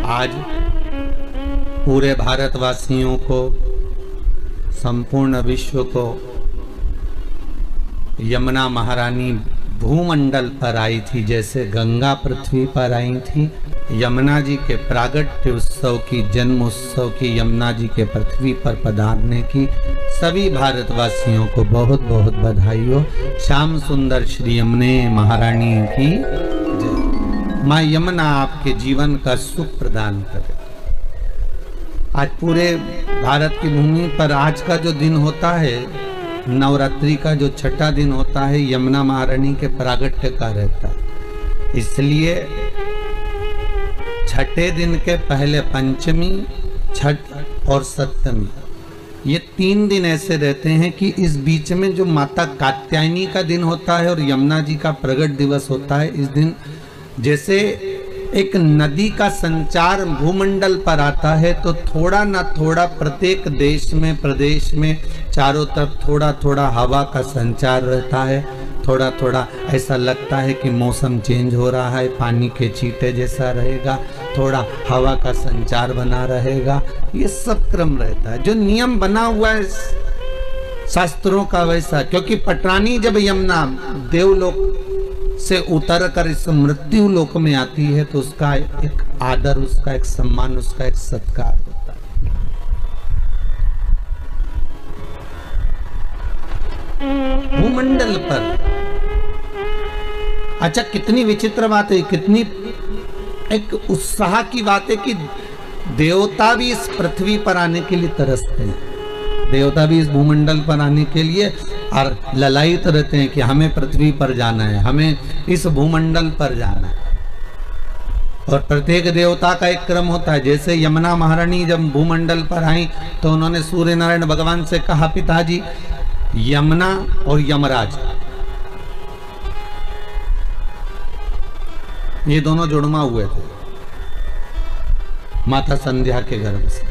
आज पूरे भारतवासियों को, संपूर्ण विश्व को यमुना महारानी भूमंडल पर आई थी, जैसे गंगा पृथ्वी पर आई थी। यमुना जी के प्रागट्य उत्सव की, जन्म उत्सव की, यमुना जी के पृथ्वी पर पधारने की सभी भारतवासियों को बहुत बहुत बधाई हो। श्याम सुंदर श्री यमुने महारानी की जय। माँ यमुना आपके जीवन का सुख प्रदान करे। आज पूरे भारत की भूमि पर आज का जो दिन होता है, नवरात्रि का जो छठा दिन होता है, यमुना महारानी के प्रागट्य का रहता है। इसलिए छठे दिन के पहले पंचमी, छठ और सप्तमी, ये 3 दिन ऐसे रहते हैं कि इस बीच में जो माता कात्यायनी का दिन होता है और यमुना जी का प्रगट दिवस होता है, इस दिन जैसे एक नदी का संचार भूमंडल पर आता है, तो थोड़ा ना थोड़ा प्रत्येक देश में, प्रदेश में चारों तरफ थोड़ा थोड़ा हवा का संचार रहता है। थोड़ा थोड़ा ऐसा लगता है कि मौसम चेंज हो रहा है, पानी के छींटे जैसा रहेगा, थोड़ा हवा का संचार बना रहेगा। ये सब क्रम रहता है, जो नियम बना हुआ है शास्त्रों का वैसा। क्योंकि पटरानी जब यमुना देवलोक से उतर कर इस मृत्यु लोक में आती है, तो उसका एक आदर, उसका एक सम्मान, उसका एक सत्कार होता है। भूमंडल पर अच्छा, कितनी विचित्र बात है, कितनी एक उत्साह की बात है कि देवता भी इस पृथ्वी पर आने के लिए तरसते हैं। देवता भी इस भूमंडल पर आने के लिए और ललायित रहते हैं कि हमें पृथ्वी पर जाना है, हमें इस भूमंडल पर जाना है। और प्रत्येक देवता का एक क्रम होता है। जैसे यमुना महारानी जब भूमंडल पर आई, तो उन्होंने सूर्य नारायण भगवान से कहा, पिताजी यमुना और यमराज ये दोनों जुड़मा हुए थे माता संध्या के गर्भ से।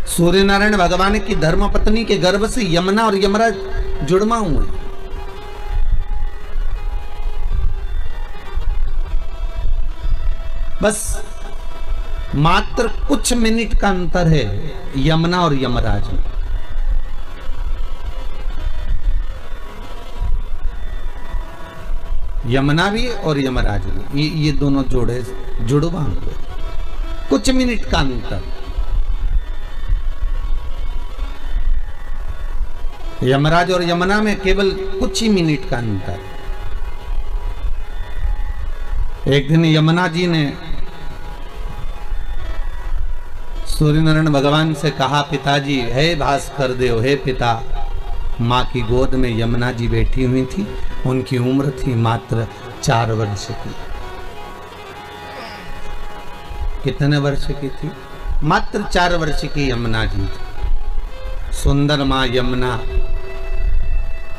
सूर्य नारायण भगवान की धर्मपत्नी के गर्भ से यमुना और यमराज जुड़मा हुए। बस मात्र कुछ मिनट का अंतर है यमुना और यमराज में। यमुना भी और यमराज भी, ये दोनों जुड़वा हुए, कुछ मिनट का अंतर। यमराज और यमुना में केवल कुछ ही मिनट का अंतर। एक दिन यमुना जी ने सूर्य नारायण भगवान से कहा, पिताजी, हे भास्कर देव, हे पिता। माँ की गोद में यमुना जी बैठी हुई थी। उनकी उम्र थी मात्र 4 वर्ष की। कितने वर्ष की थी? मात्र 4 वर्ष की यमुना जी थी। सुंदर माँ यमुना,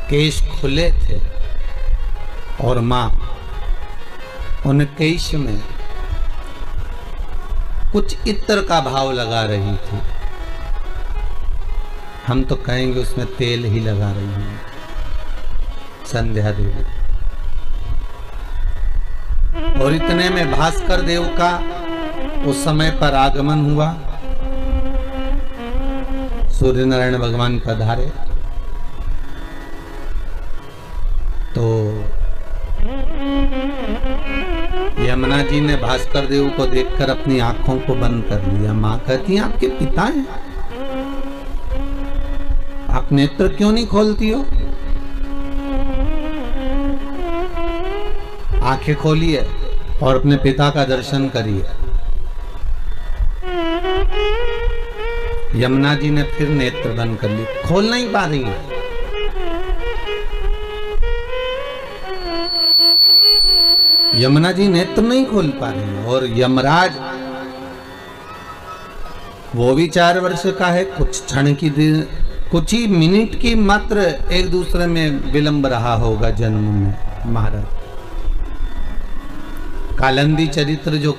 केश खुले थे और माँ उन केश में कुछ इत्र का भाव लगा रही थी। हम तो कहेंगे उसमें तेल ही लगा रही हैं संध्या देवी। और इतने में भास्कर देव का उस समय पर आगमन हुआ। सूर्य नारायण भगवान पधारे तो यमुना जी ने भास्कर देव को देखकर अपनी आंखों को बंद कर लिया। मां कहती है, आपके पिता हैं, आप नेत्र क्यों नहीं खोलती हो? आंखें खोलिए और अपने पिता का दर्शन करिए। यमुना जी ने फिर नेत्र बंद कर लिए, खोल नहीं पा रही है। यमुना जी नेत्र नहीं खोल पा रही है। और यमराज, वो भी 4 वर्ष का है। कुछ क्षण की, कुछ ही मिनट की मात्र एक दूसरे में विलंब रहा होगा जन्म में। महाराज, कालिंदी चरित्र जो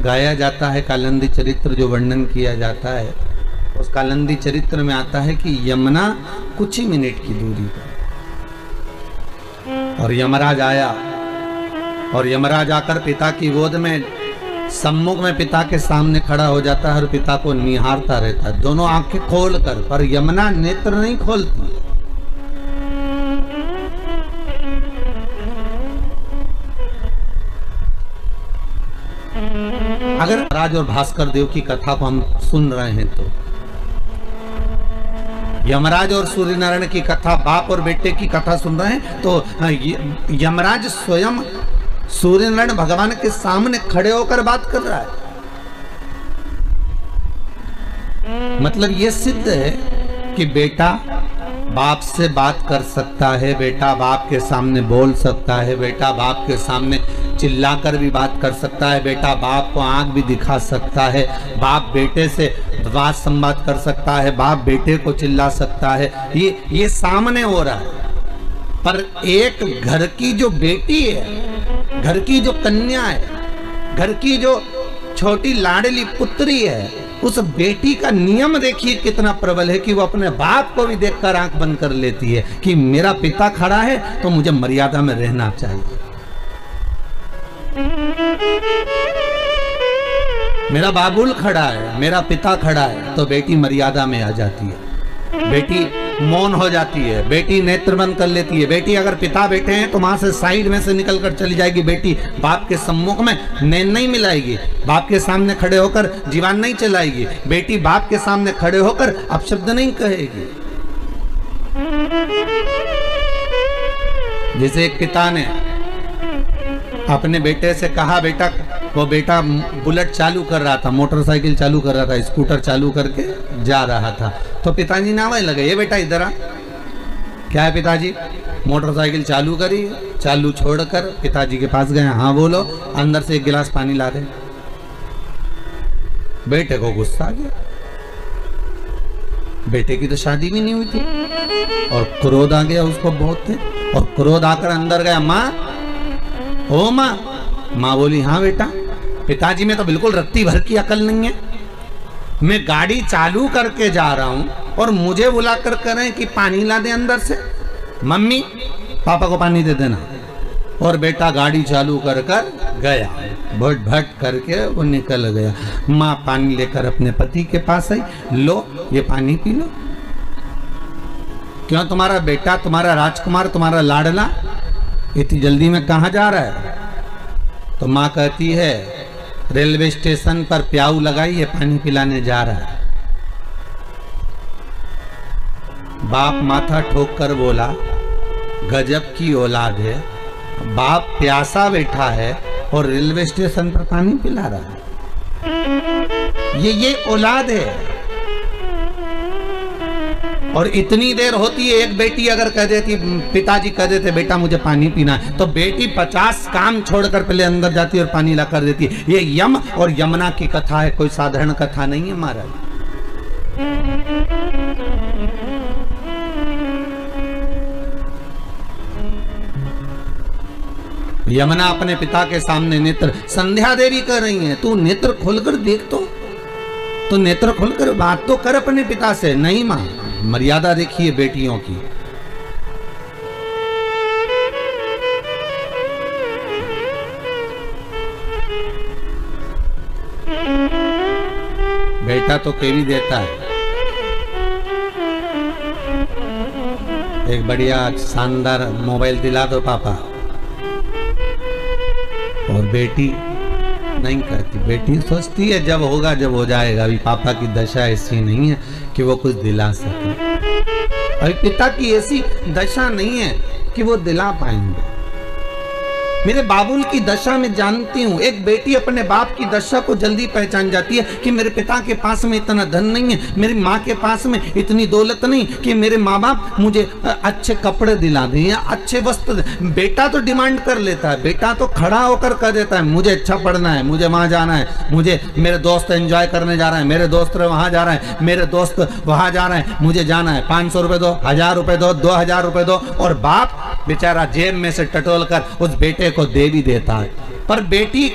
गाया जाता है, कालिंदी चरित्र जो वर्णन किया जाता है, उस कालिंदी चरित्र में आता है कि यमुना कुछ ही मिनट की दूरी पर, और यमराज आया और यमराज आकर पिता की गोद में सम्मुख में पिता के सामने खड़ा हो जाता है और पिता को निहारता रहता है, दोनों आंखें खोल कर, पर यमुना नेत्र नहीं खोलती। अगर राज और भास्कर देव की कथा को हम सुन रहे हैं तो यमराज और सूर्य नारायण की कथा, बाप और बेटे की कथा सुन रहे हैं तो यमराज स्वयं सूर्य नारायण भगवान के सामने खड़े होकर बात कर रहा है। मतलब यह सिद्ध है कि बेटा बाप से बात कर सकता है, बेटा बाप के सामने बोल सकता है, बेटा बाप के सामने चिल्लाकर भी बात कर सकता है, बेटा बाप को आंख भी दिखा सकता है, बाप बेटे से बात संवाद कर सकता है, बाप बेटे को चिल्ला सकता है। ये सामने हो रहा है। पर एक घर की जो बेटी है, घर की जो कन्या है, घर की जो छोटी लाडली पुत्री है, उस बेटी का नियम देखिए कितना प्रबल है कि वो अपने बाप को भी देखकर आंख बंद कर लेती है कि मेरा पिता खड़ा है तो मुझे मर्यादा में रहना चाहिए। मेरा बाबुल खड़ा है, मेरा पिता खड़ा है, तो बेटी मर्यादा में आ जाती है, बेटी मौन हो जाती है, बेटी नेत्र बंद कर लेती है। बेटी अगर पिता बैठे हैं तो वहां से साइड में से निकल कर चली जाएगी। बेटी बाप के सम्मुख में नैन नहीं मिलाएगी, बाप के सामने खड़े होकर जीवान नहीं चलाएगी, बेटी बाप के सामने खड़े होकर अपशब्द नहीं कहेगी। जैसे एक पिता ने अपने बेटे से कहा, बेटा, वो बेटा बुलेट चालू कर रहा था, मोटरसाइकिल चालू कर रहा था, स्कूटर चालू करके जा रहा था, तो पिताजी नावे लगे, ये बेटा इधर आ। क्या है पिताजी? मोटरसाइकिल चालू करी, चालू छोड़कर पिताजी के पास गए, हाँ बोलो, अंदर से एक गिलास पानी ला दे। बेटे को गुस्सा आ गया, बेटे की तो शादी भी नहीं हुई थी और क्रोध आ गया उसको बहुत थे, और क्रोध आकर अंदर गया, माँ, ओ माँ। माँ बोली, हाँ बेटा। पिताजी में तो बिल्कुल रत्ती भर की अकल नहीं है, मैं गाड़ी चालू करके जा रहा हूं और मुझे बुलाकर कह रहे हैं कि पानी ला दे अंदर से। मम्मी, पापा को पानी दे देना। और बेटा गाड़ी चालू कर कर गया, भट भट करके वो निकल गया। माँ पानी लेकर अपने पति के पास आई, लो ये पानी पी लो। क्यों, तुम्हारा बेटा, तुम्हारा राजकुमार, तुम्हारा लाडला इतनी जल्दी में कहाँ जा रहा है? तो माँ कहती है, रेलवे स्टेशन पर प्याऊ लगाई है, पानी पिलाने जा रहा है। बाप माथा ठोक कर बोला, गजब की औलाद है, बाप प्यासा बैठा है और रेलवे स्टेशन पर पानी पिला रहा है। ये औलाद है। और इतनी देर होती है, एक बेटी अगर कह देती, पिताजी कह देते बेटा मुझे पानी पीना है, तो बेटी 50 काम छोड़कर पहले अंदर जाती और पानी ला कर देती। ये यम और यमुना की कथा है, कोई साधारण कथा नहीं है महाराज। यमुना अपने पिता के सामने नेत्र, संध्या देवी कर रही है, तू नेत्र खोलकर देख, तो नेत्र खोलकर बात तो कर अपने पिता से। नहीं मां, मर्यादा देखिए बेटियों की। बेटा तो केवी देता है, एक बढ़िया शानदार मोबाइल दिला दो पापा, और बेटी नहीं कहती। बेटी सोचती है जब होगा जब हो जाएगा, अभी पापा की दशा ऐसी नहीं है कि वो कुछ दिला सके, अभी पिता की ऐसी दशा नहीं है कि वो दिला पाएंगे। मेरे बाबुल की दशा में जानती हूँ, एक बेटी अपने बाप की दशा को जल्दी पहचान जाती है कि मेरे पिता के पास में इतना धन नहीं है, मेरी माँ के पास में इतनी दौलत नहीं कि मेरे माँ बाप मुझे अच्छे कपड़े दिला दें या अच्छे वस्त्र। बेटा तो डिमांड कर लेता है, बेटा तो खड़ा होकर कह देता है मुझे अच्छा पढ़ना है, मुझे वहाँ जाना है, मुझे मेरे दोस्त एंजॉय करने जा रहे हैं, मेरे दोस्त वहाँ जा रहे हैं, मेरे दोस्त वहाँ जा रहे हैं, मुझे जाना है, 500 रुपये दो, 1000 रुपये दो, 2000 रुपये दो। और बाप बेचारा जेब में से टटोल कर उस बेटे को दे भी देता है। पर बेटी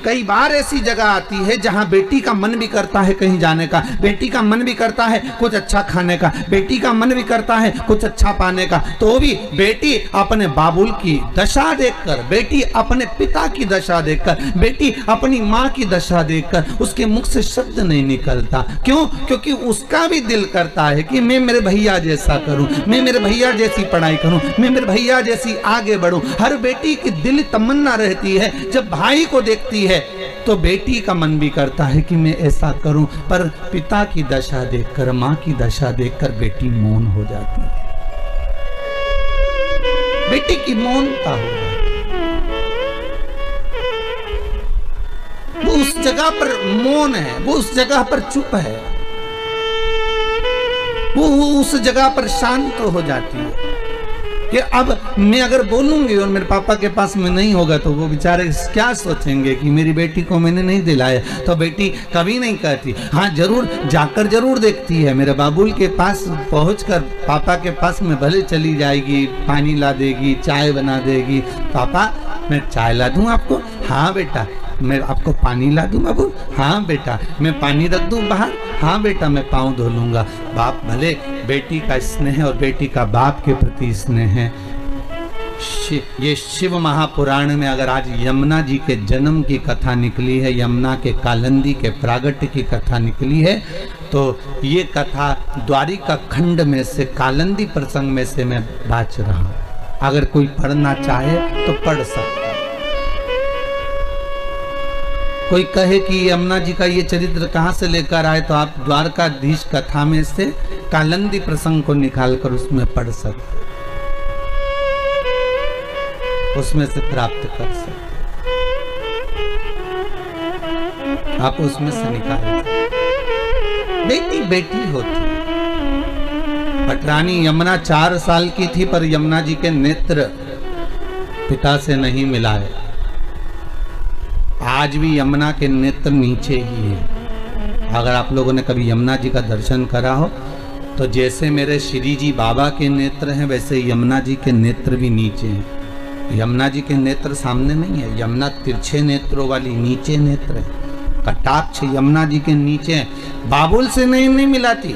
कई बार ऐसी जगह आती है जहां बेटी का मन भी करता है कहीं जाने का, बेटी का मन भी करता है कुछ अच्छा खाने का, बेटी का मन भी करता है कुछ अच्छा पाने का, तो भी बेटी अपने बाबुल की दशा देखकर, बेटी अपने पिता की दशा देखकर, बेटी अपनी माँ की दशा देखकर उसके मुख से शब्द नहीं निकलता। क्यों? क्योंकि उसका भी दिल करता है कि मैं मेरे भैया जैसा करूं, मैं मेरे भैया जैसी पढ़ाई करूं, मैं मेरे भैया जैसी आगे बढ़ूं। हर बेटी की दिल तमन्ना रहती है, जब भाई को देखती है तो बेटी का मन भी करता है कि मैं ऐसा करूं, पर पिता की दशा देखकर, मां की दशा देखकर बेटी मौन हो जाती है, बेटी की मौनता हो जाती है। वो उस जगह पर मौन है, वो उस जगह पर चुप है, वो उस जगह पर शांत हो जाती है कि अब मैं अगर बोलूंगी और मेरे पापा के पास में नहीं होगा तो वो बेचारे क्या सोचेंगे कि मेरी बेटी को मैंने नहीं दिलाया। तो बेटी कभी नहीं कहती, हाँ जरूर जाकर जरूर देखती है, मेरे बाबुल के पास पहुंचकर पापा के पास में भले चली जाएगी, पानी ला देगी, चाय बना देगी, पापा मैं चाय ला दूं आपको, हाँ बेटा मैं आपको पानी ला दूं बाबू, हाँ बेटा मैं पानी रख दूं बाहर, हाँ बेटा मैं पाँव धो लूंगा। बाप भले बेटी का स्नेह और बेटी का बाप के प्रति स्नेह है। ये शिव महापुराण में अगर आज यमुना जी के जन्म की कथा निकली है, यमुना के कालंदी के प्रागट्य की कथा निकली है, तो ये कथा द्वारिका खंड में से कालंदी प्रसंग में से मैं बाच रहा हूं। अगर कोई पढ़ना चाहे तो पढ़ सकता। कोई कहे कि यमुना जी का ये चरित्र कहाँ से लेकर आए, तो आप द्वारकाधीश कथा में से कालंदी प्रसंग को निकालकर उसमें पढ़ सकते, उसमें से प्राप्त कर सकते, आप उसमें से निकाल सकते। बेटी बेटी होती। पटरानी यमुना 4 साल की थी, पर यमुना जी के नेत्र पिता से नहीं मिलाए। आज भी यमुना के नेत्र नीचे ही है। अगर आप लोगों ने कभी यमुना जी का दर्शन करा हो तो जैसे मेरे श्री जी बाबा के नेत्र हैं वैसे यमुना जी के नेत्र भी नीचे हैं। यमुना जी के नेत्र सामने नहीं है, यमुना तिरछे नेत्रों वाली नीचे नेत्र है। कटाक्ष यमुना जी के नीचे है। बाबुल से नहीं मिलाती,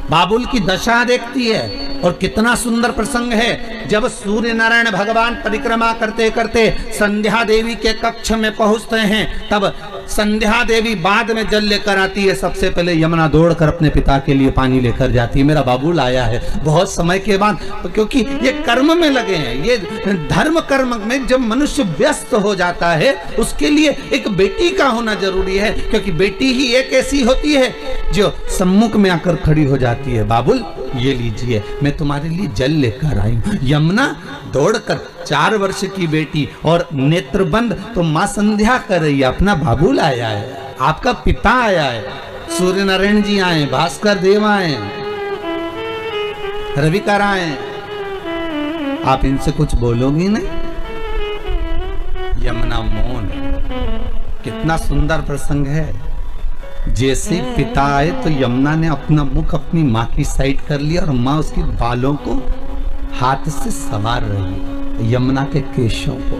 बाबुल की दशा देखती है। और कितना सुंदर प्रसंग है, जब सूर्य नारायण भगवान परिक्रमा करते करते संध्या देवी के कक्ष में पहुंचते हैं, तब संध्या देवी बाद में जल लेकर आती है। सबसे पहले यमुना दौड़कर अपने पिता के लिए पानी लेकर जाती है। मेरा बाबुल आया है बहुत समय के बाद, क्योंकि ये कर्म में लगे हैं, ये धर्म कर्म में जब मनुष्य व्यस्त हो जाता है उसके लिए एक बेटी का होना जरूरी है, क्योंकि बेटी ही एक ऐसी होती है जो सम्मुख में आकर खड़ी हो जाती है। बाबुल ये लीजिए, मैं तुम्हारे लिए जल लेकर आई हूं। यमुना दौड़कर 4 वर्ष की बेटी और नेत्रबंद, तो मां संध्या कर रही है, अपना बाबुल आया है, आपका पिता आया है, सूर्य नारायण जी आए, भास्कर देव आए, रविकार आए, आप इनसे कुछ बोलोगी नहीं? यमुना मौन। कितना सुंदर प्रसंग है। जैसे पिता आए तो यमुना ने अपना मुख अपनी माँ की साइड कर लिया और माँ उसके बालों को हाथ से संवार रही है, यमुना के केशों को।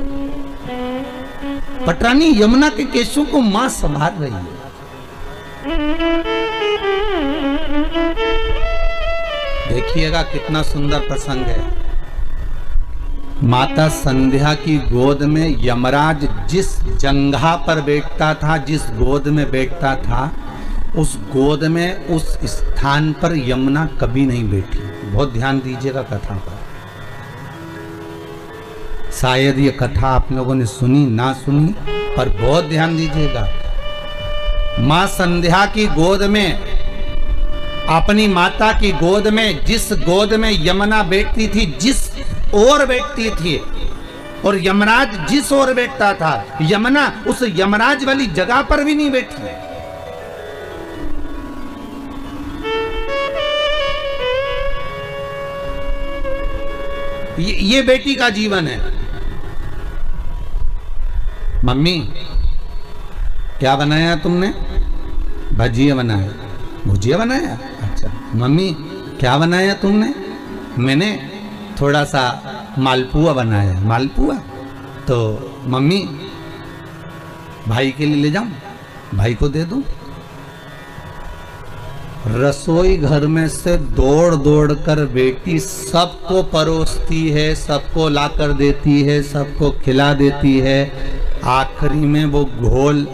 पटरानी यमुना के केशों को माँ संवार रही है। देखिएगा कितना सुंदर प्रसंग है। माता संध्या की गोद में यमराज जिस जंघा पर बैठता था, जिस गोद में बैठता था, उस गोद में उस स्थान पर यमुना कभी नहीं बैठी। बहुत ध्यान दीजिएगा कथा पर। शायद ये कथा आप लोगों ने सुनी ना सुनी, पर बहुत ध्यान दीजिएगा। मां संध्या की गोद में, अपनी माता की गोद में, जिस गोद में यमुना बैठती थी, जिस ओर बैठती थी, और यमराज जिस ओर बैठता था, यमुना उस यमराज वाली जगह पर भी नहीं बैठी। ये बेटी का जीवन है। मम्मी क्या बनाया तुमने? भजिया बनाया। भुजिया बनाया? अच्छा। मम्मी क्या बनाया तुमने? मैंने थोड़ा सा मालपुआ बनाया। मालपुआ? तो मम्मी भाई के लिए ले जाऊं, भाई को दे दूं। रसोई घर में से दौड़ दौड़ कर बेटी सबको परोसती है, सबको लाकर देती है, सबको खिला देती है। आखिरी में वो घोल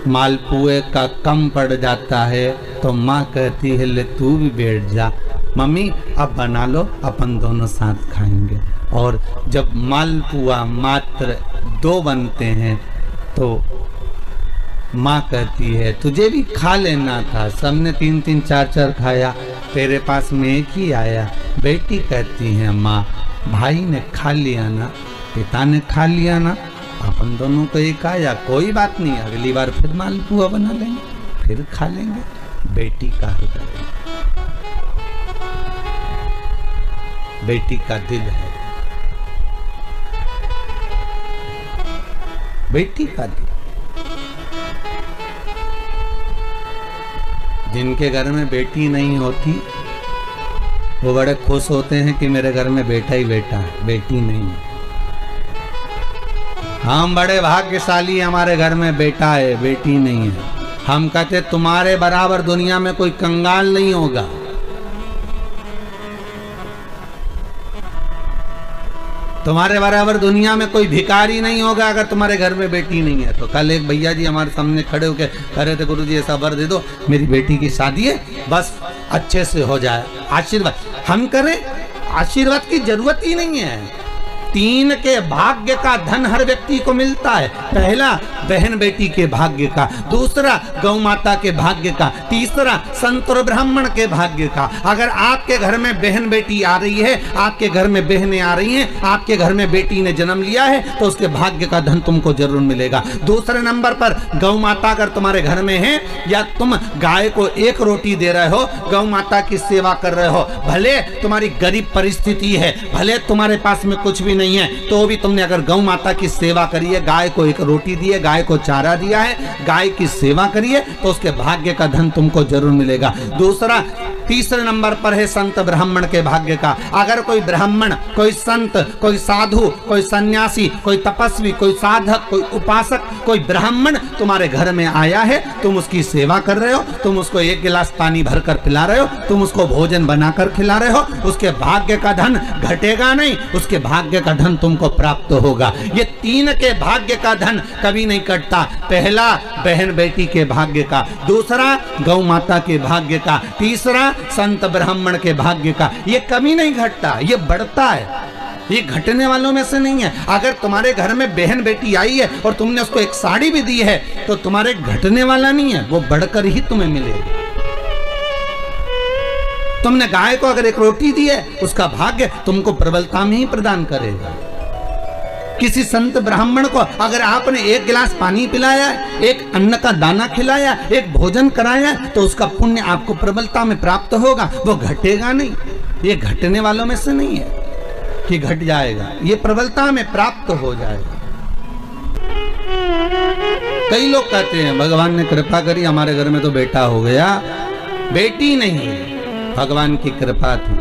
मालपुए का कम पड़ जाता है तो माँ कहती है ले तू भी बैठ जा, मम्मी अब बना लो, अपन दोनों साथ खाएंगे। और जब मालपुआ मात्र 2 बनते हैं तो माँ कहती है तुझे भी खा लेना था, सबने 3-3 4-4 खाया, तेरे पास में एक ही आया। बेटी कहती है माँ भाई ने खा लिया ना, पिता ने खा लिया ना, अपन दोनों को एक आया, कोई बात नहीं, अगली बार फिर मालपुआ बना लेंगे, फिर खा लेंगे। बेटी का हृदय, बेटी का दिल है, बेटी का दिल। जिनके घर में बेटी नहीं होती वो बड़े खुश होते हैं कि मेरे घर में बेटा ही बेटा है, बेटी नहीं है। हम बड़े भाग्यशाली, हमारे घर में बेटा है, बेटी नहीं है। हम कहते तुम्हारे बराबर दुनिया में कोई कंगाल नहीं होगा। तुम्हारे बराबर दुनिया में कोई भिखारी नहीं होगा अगर तुम्हारे घर में बेटी नहीं है। तो कल एक भैया जी हमारे सामने खड़े होकर कह रहे थे गुरुजी ऐसा वर दे दो, मेरी बेटी की शादी है, बस अच्छे से हो जाए, आशीर्वाद। हम करें, आशीर्वाद की जरूरत ही नहीं है। 3 के भाग्य का धन हर व्यक्ति को मिलता है। पहला बहन बेटी के भाग्य का, दूसरा गौ माता के भाग्य का, तीसरा संत और ब्राह्मण के भाग्य का। अगर आपके घर में बहन बेटी आ रही है, आपके घर में बहनें आ रही हैं, आपके घर में बेटी ने जन्म लिया है तो उसके भाग्य का धन तुमको जरूर मिलेगा। दूसरे नंबर पर गौ माता अगर तुम्हारे घर में है, या तुम गाय को 1 रोटी दे रहे हो, गौ माता की सेवा कर रहे हो, भले तुम्हारी गरीब परिस्थिति है, भले तुम्हारे पास में कुछ भी नहीं है, तो भी तुमने अगर गौ माता की सेवा करी है, गाय को 1 रोटी दी है, गाय को चारा दिया है, गाय की सेवा करी है, तो उसके भाग्य का धन तुमको जरूर मिलेगा। तीसरे नंबर पर है संत ब्राह्मण के भाग्य का। अगर कोई ब्राह्मण, कोई संत, कोई साधु, कोई सन्यासी, कोई तपस्वी, कोई साधक, कोई उपासक, कोई ब्राह्मण तुम्हारे घर में आया है, तुम उसकी सेवा कर रहे हो, तुम उसको 1 गिलास पानी भरकर पिला रहे हो, तुम उसको भोजन बनाकर खिला रहे हो, उसके भाग्य का धन घटेगा नहीं, उसके भाग्य का धन तुमको प्राप्त होगा। ये 3 के भाग्य का धन कभी नहीं कटता। पहला बहन बेटी के भाग्य का, दूसरा गौ माता के भाग्य का, तीसरा संत ब्राह्मण के भाग्य का। ये कभी नहीं घटता, ये बढ़ता है, ये घटने वालों में से नहीं है। अगर तुम्हारे घर में बहन बेटी आई है और तुमने उसको 1 साड़ी भी दी है तो तुम्हारे घटने वाला नहीं है, वो बढ़कर ही तुम्हें मिलेगी। तुमने गाय को अगर 1 रोटी दी है, उसका भाग्य तुमको प्रबलता में ही प्रदान करेगा। किसी संत ब्राह्मण को अगर आपने 1 गिलास पानी पिलाया, 1 अन्न का दाना खिलाया, 1 भोजन कराया, तो उसका पुण्य आपको प्रबलता में प्राप्त होगा, वो घटेगा नहीं। ये घटने वालों में से नहीं है कि घट जाएगा, ये प्रबलता में प्राप्त हो जाएगा। कई लोग कहते हैं भगवान ने कृपा करी, हमारे घर में तो बेटा हो गया, बेटी नहीं है। भगवान की कृपा थी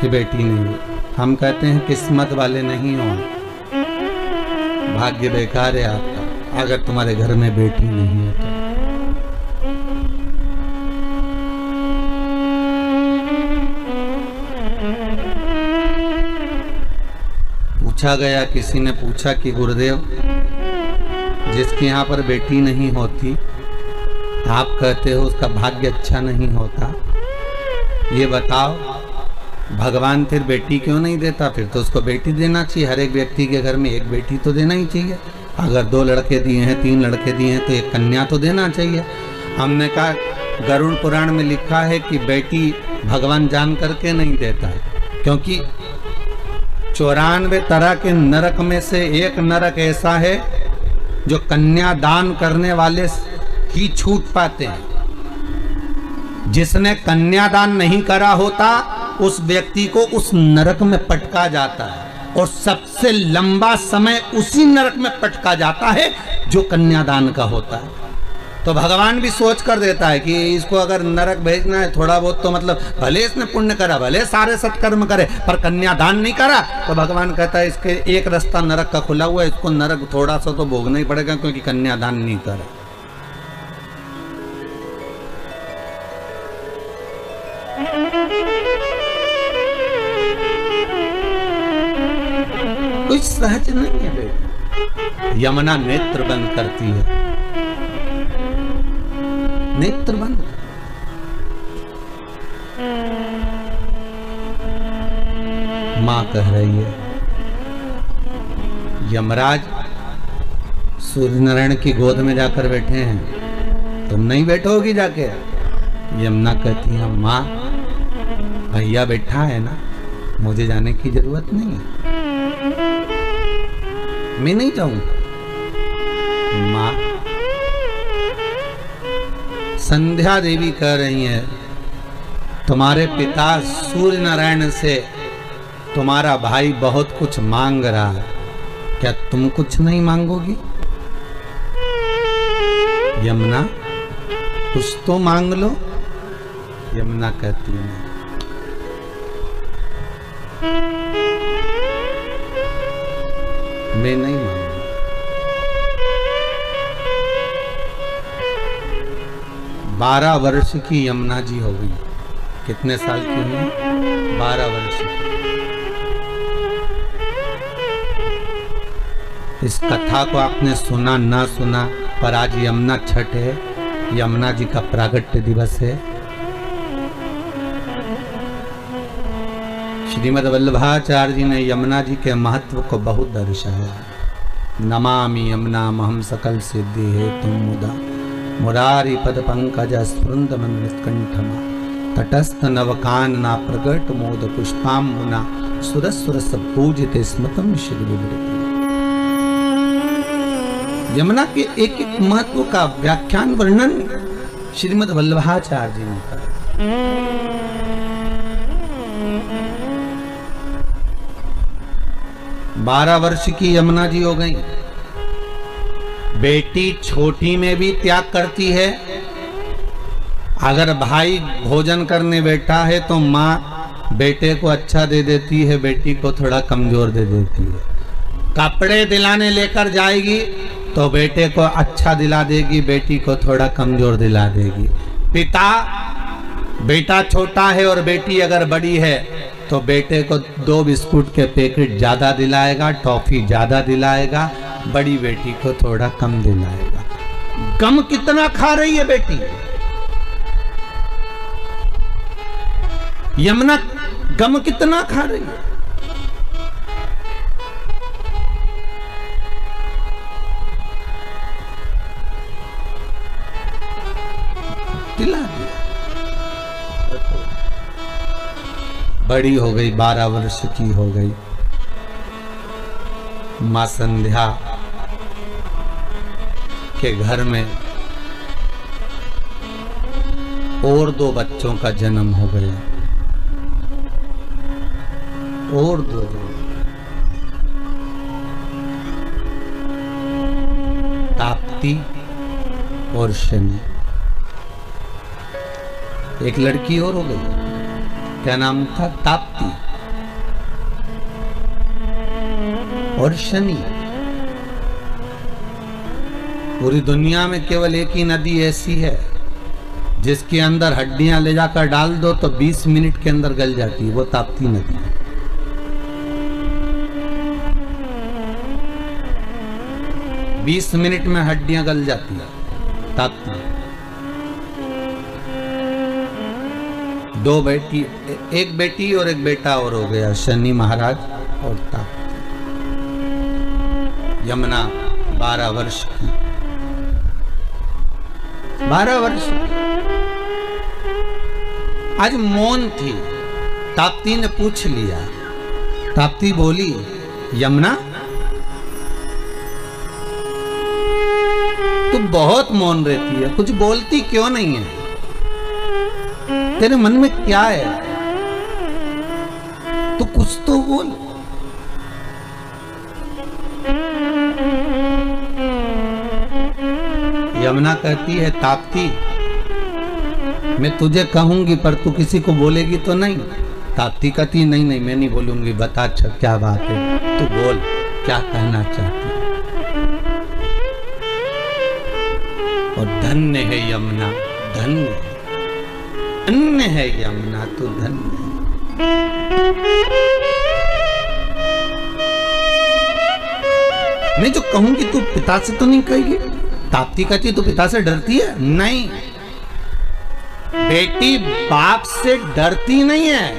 कि बेटी नहीं है। हम कहते हैं किस्मत वाले नहीं हो, भाग्य बेकार है आपका अगर तुम्हारे घर में बेटी नहीं है तो। पूछा गया, किसी ने पूछा कि गुरुदेव जिसके यहाँ पर बेटी नहीं होती, आप कहते हो उसका भाग्य अच्छा नहीं होता, ये बताओ भगवान फिर बेटी क्यों नहीं देता? फिर तो उसको बेटी देना चाहिए। हर एक व्यक्ति के घर में 1 बेटी तो देना ही चाहिए। अगर 2 लड़के दिए हैं, 3 लड़के दिए हैं, तो 1 कन्या तो देना चाहिए। हमने कहा गरुड़ पुराण में लिखा है कि बेटी भगवान जान करके नहीं देता है, क्योंकि 94 तरह के नरक में से एक नरक ऐसा है जो कन्या दान करने वाले ही छूट पाते हैं। जिसने कन्यादान नहीं करा होता उस व्यक्ति को उस नरक में पटका जाता है, और सबसे लंबा समय उसी नरक में पटका जाता है जो कन्यादान का होता है। तो भगवान भी सोच कर देता है कि इसको अगर नरक भेजना है थोड़ा बहुत तो मतलब भले इसने पुण्य करा, भले सारे सत्कर्म करे, पर कन्यादान नहीं करा, तो भगवान कहता है इसके एक रास्ता नरक का खुला हुआ है, इसको नरक थोड़ा सा तो भोगना ही पड़ेगा क्योंकि कन्यादान नहीं करा। कुछ सहज नहीं है बेटा। यमुना नेत्र बंद करती है, नेत्र बंद। मां कह रही है यमराज सूर्य नारायण की गोद में जाकर बैठे हैं, तुम नहीं बैठोगी जाके? यमुना कहती है मां भैया बैठा है ना, मुझे जाने की जरूरत नहीं है, मैं नहीं जाऊंगा। मां संध्या देवी कह रही है तुम्हारे पिता सूर्य नारायण से तुम्हारा भाई बहुत कुछ मांग रहा है, क्या तुम कुछ नहीं मांगोगी? यमुना कुछ तो मांग लो। यमुना कहती है मैं नहीं मांगूंगी। 12 वर्ष की यमुना जी हो गई। कितने साल की हुई? 12 वर्ष की। इस कथा को आपने सुना ना सुना, पर आज यमुना छठ है, यमुना जी का प्रागट्य दिवस है। श्रीमद् वल्लभाचार्य जी ने यमुना जी के महत्व को बहुत दर्शाया। नमामि यमुना महम सकल सिद्धि हे तुम मुदा मुरारी पद पंकज स्फुरंद मंदकंठमा तटस्थ नवकानना प्रगट मोद पुष्पाम्बुना सुरसुर पूजिते स्मृतम श्री विवृति। यमुना के एक एक महत्व का व्याख्यान वर्णन श्रीमद् वल्लभाचार्य जी ने करा। 12 वर्ष की यमुना जी हो गई। बेटी छोटी में भी त्याग करती है। अगर भाई भोजन करने बैठा है तो माँ बेटे को अच्छा दे देती है, बेटी को थोड़ा कमजोर दे देती है। कपड़े दिलाने लेकर जाएगी तो बेटे को अच्छा दिला देगी, बेटी को थोड़ा कमजोर दिला देगी। पिता, बेटा छोटा है और बेटी अगर बड़ी है तो बेटे को 2 बिस्कुट के पैकेट ज्यादा दिलाएगा, टॉफी ज्यादा दिलाएगा, बड़ी बेटी को थोड़ा कम दिलाएगा। गम कितना खा रही है बेटी। यमुना गम कितना खा रही है। दिला दिया। बड़ी हो गई, 12 वर्ष की हो गई। मां संध्या के घर में और 2 बच्चों का जन्म हो गया। और 2 ताप्ती और शनि। एक लड़की और हो गई। क्या नाम था? ताप्ती और शनि। पूरी दुनिया में केवल एक ही नदी ऐसी है जिसके अंदर हड्डियां ले जाकर डाल दो तो 20 मिनट के अंदर गल जाती है, वो ताप्ती नदी है। बीस मिनट में हड्डियां गल जाती है, ताप्ती। 2 बेटी, एक बेटी और एक बेटा और हो गया, शनि महाराज और ताप्ती। यमुना 12 वर्ष की। 12 वर्ष आज मौन थी। ताप्ती ने पूछ लिया। ताप्ती बोली, यमुना तू बहुत मौन रहती है, कुछ बोलती क्यों नहीं है? तेरे मन में क्या है? तू कुछ तो बोल। यमुना कहती है ताप्ती, मैं तुझे कहूंगी पर तू किसी को बोलेगी तो नहीं। ताप्ती कहती नहीं नहीं मैं नहीं बोलूंगी, बता अच्छा क्या बात है, तू बोल क्या कहना चाहती है। और धन्य है यमुना, धन्य धन्य है यमुना, तू धन्य है। मैं जो कहूंगी तू पिता से तो नहीं कहेगी। ताप्ती कहती तू पिता से डरती है? नहीं, बेटी बाप से डरती नहीं है,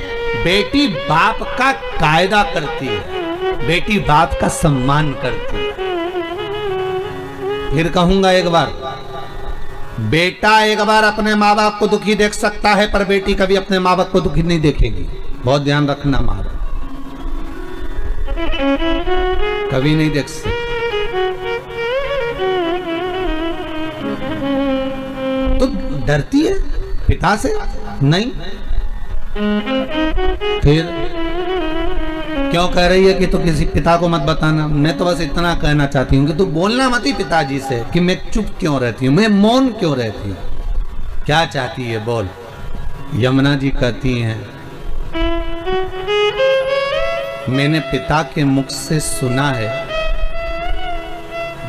बेटी बाप का कायदा करती है, बेटी बाप का सम्मान करती है। फिर कहूंगा एक बार, बेटा एक बार अपने माँ बाप को दुखी देख सकता है पर बेटी कभी अपने माँ बाप को दुखी नहीं देखेगी। बहुत ध्यान रखना, माँ बाप कभी नहीं देख सकते। तो डरती है पिता से? नहीं। फिर क्यों कह रही है कि तू किसी पिता को मत बताना? मैं तो बस इतना कहना चाहती हूँ कि तू बोलना मत ही पिताजी से कि मैं चुप क्यों रहती हूँ, मैं मौन क्यों रहती हूँ। क्या चाहती है बोल। यमुना जी कहती हैं, मैंने पिता के मुख से सुना है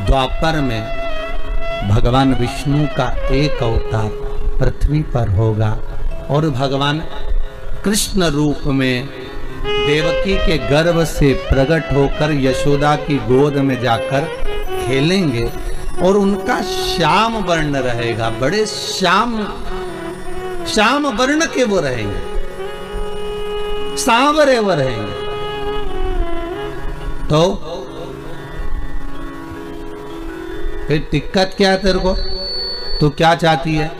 द्वापर में भगवान विष्णु का एक अवतार पृथ्वी पर होगा और भगवान कृष्ण रूप में देवकी के गर्भ से प्रकट होकर यशोदा की गोद में जाकर खेलेंगे और उनका श्याम वर्ण रहेगा, बड़े श्याम श्याम वर्ण के वो रहेंगे, सांवरे वो रहेंगे। तो फिर दिक्कत क्या है तेरे को? तू क्या चाहती है?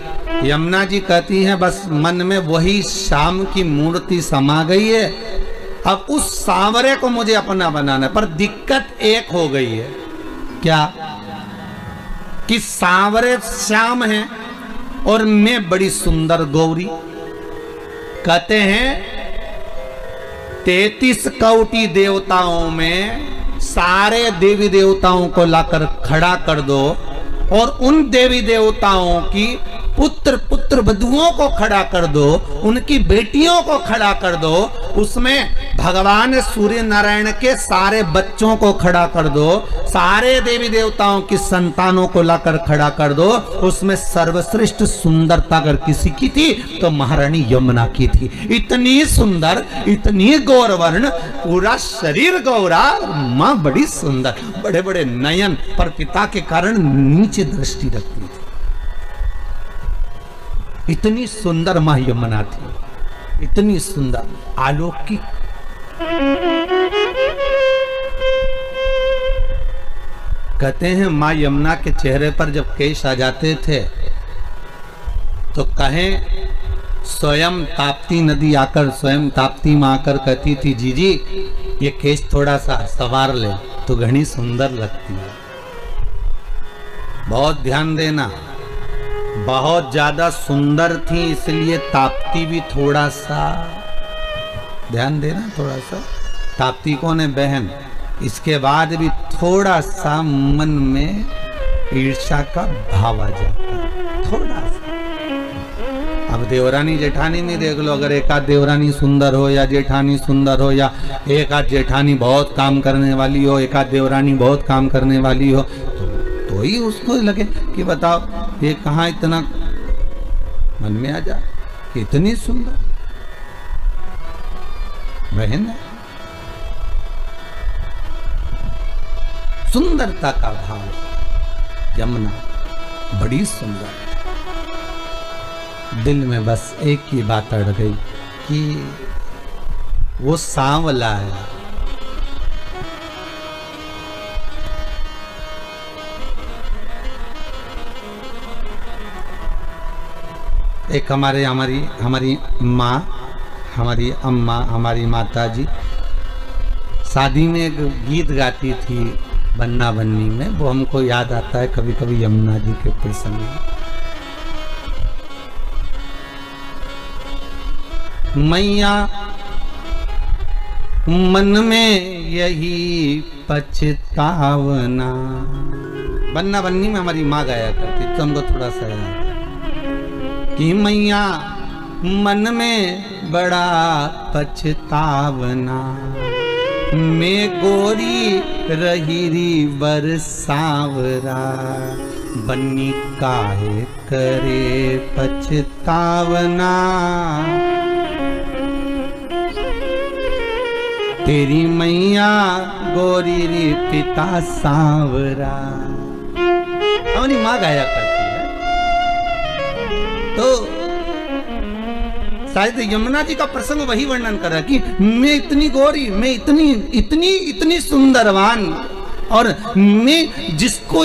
यमुना जी कहती हैं बस मन में वही श्याम की मूर्ति समा गई है, अब उस सांवरे को मुझे अपना बनाना है। पर दिक्कत एक हो गई है, क्या कि सांवरे श्याम हैं और मैं बड़ी सुंदर गौरी। कहते हैं 33 कोटि देवताओं में सारे देवी देवताओं को लाकर खड़ा कर दो और उन देवी देवताओं की पुत्र पुत्र वधुओं को खड़ा कर दो, उनकी बेटियों को खड़ा कर दो, उसमें भगवान सूर्य नारायण के सारे बच्चों को खड़ा कर दो, सारे देवी देवताओं की संतानों को लाकर खड़ा कर दो, उसमें सर्वश्रेष्ठ सुंदरता अगर किसी की थी तो महारानी यमुना की थी। इतनी सुंदर, इतनी गौरवर्ण, पूरा शरीर गौरा, मां बड़ी सुंदर, बड़े बड़े नयन, पर पिता के कारण नीचे दृष्टि रखती थी। इतनी सुंदर मां यमुना थी, इतनी सुंदर, अलौकिक। कहते हैं मां यमुना के चेहरे पर जब केश आ जाते थे तो कहें स्वयं ताप्ती नदी आकर, स्वयं ताप्ती मां आकर कहती थी जीजी ये केश थोड़ा सा संवार ले तो घनी सुंदर लगती है। बहुत ध्यान देना, बहुत ज्यादा सुंदर थी इसलिए ताप्ती भी थोड़ा सा ध्यान देना, थोड़ा सा। ताप्ती कौन है? बहन। इसके बाद भी थोड़ा सा मन में ईर्ष्या का भाव आ जाता है, थोड़ा सा। अब देवरानी जेठानी में देख लो, अगर एक आध देवरानी सुंदर हो या जेठानी सुंदर हो या एक आध जेठानी बहुत काम करने वाली हो, एक आध देवरानी बहुत काम करने वाली हो, तो ही उसको लगे कि बताओ ये कहाँ इतना मन में आ जा कि इतनी सुंदर बहन है। सुंदरता का भाव, यमुना बड़ी सुंदर। दिल में बस एक ही बात अड़ गई कि वो सांवला है। एक हमारी माँ, हमारी अम्मा, हमारी माता जी शादी में एक गीत गाती थी बन्ना बन्नी में, वो हमको याद आता है कभी कभी यमुना जी के प्रसंग में। मैया मन में यही पछतावना, बन्ना बन्नी में हमारी माँ गाया करती, तो हमको थोड़ा सा याद है कि मैया मन में बड़ा पछतावना, मैं गोरी रहीरी बरसावरा, बन्नी काहे करे पछतावना, तेरी मैया गोरी रे पिता सांवरा। हमारी माँ गाया करती है। तो शायद यमुना जी का प्रसंग वही वर्णन कर रहा है कि मैं इतनी गोरी, मैं इतनी इतनी इतनी सुंदरवान, और मैं जिसको